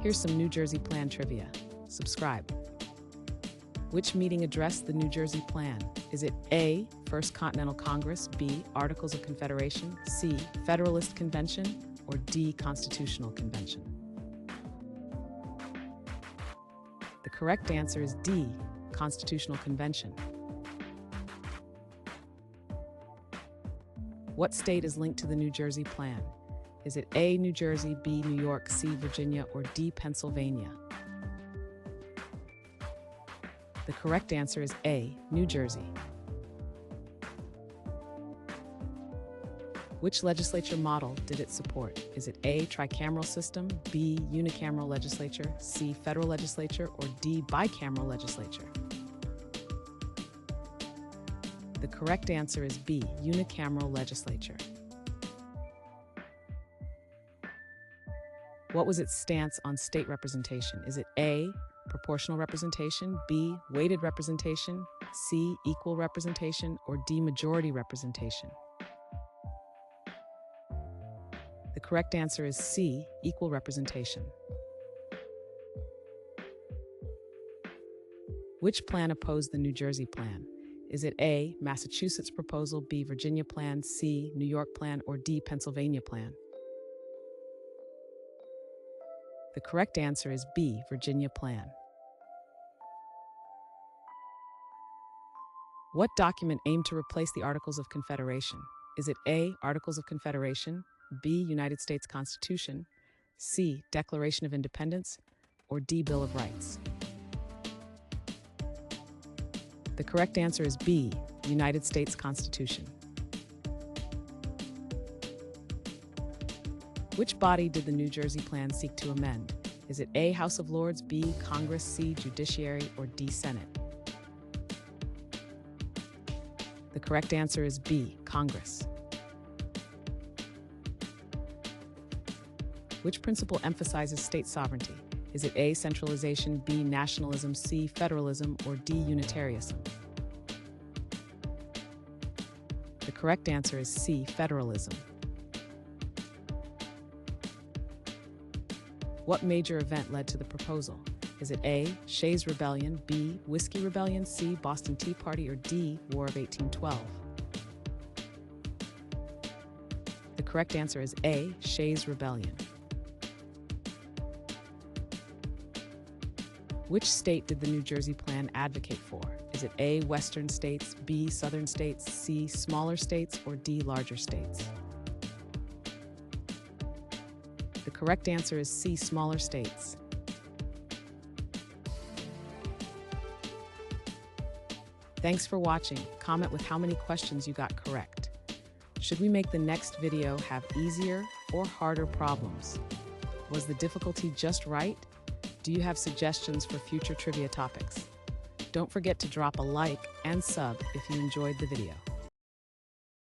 Here's some New Jersey Plan trivia. Subscribe. Which meeting addressed the New Jersey Plan? Is it A, First Continental Congress, B, Articles of Confederation, C, Federalist Convention, or D, Constitutional Convention? The correct answer is D, Constitutional Convention. What state is linked to the New Jersey Plan? Is it A, New Jersey, B, New York, C, Virginia, or D, Pennsylvania? The correct answer is A, New Jersey. Which legislature model did it support? Is it A, tricameral system, B, unicameral legislature, C, federal legislature, or D, bicameral legislature? The correct answer is B, unicameral legislature. What was its stance on state representation? Is it A, proportional representation, B, weighted representation, C, equal representation, or D, majority representation? The correct answer is C, equal representation. Which plan opposed the New Jersey Plan? Is it A, Massachusetts proposal, B, Virginia plan, C, New York plan, or D, Pennsylvania plan? The correct answer is B, Virginia plan. What document aimed to replace the Articles of Confederation? Is it A, Articles of Confederation, B, United States Constitution, C, Declaration of Independence, or D, Bill of Rights? The correct answer is B, United States Constitution. Which body did the New Jersey Plan seek to amend? Is it A, House of Lords, B, Congress, C, Judiciary, or D, Senate? The correct answer is B, Congress. Which principle emphasizes state sovereignty? Is it A, centralization, B, nationalism, C, federalism, or D, unitarianism? The correct answer is C, federalism. What major event led to the proposal? Is it A, Shays' Rebellion, B, Whiskey Rebellion, C, Boston Tea Party, or D, War of 1812? The correct answer is A, Shays' Rebellion. Which state did the New Jersey Plan advocate for? Is it A, Western states, B, Southern states, C, smaller states, or D, larger states? The correct answer is C, smaller states. Thanks for watching. Comment with how many questions you got correct. Should we make the next video have easier or harder problems? Was the difficulty just right? Do you have suggestions for future trivia topics? Don't forget to drop a like and sub if you enjoyed the video.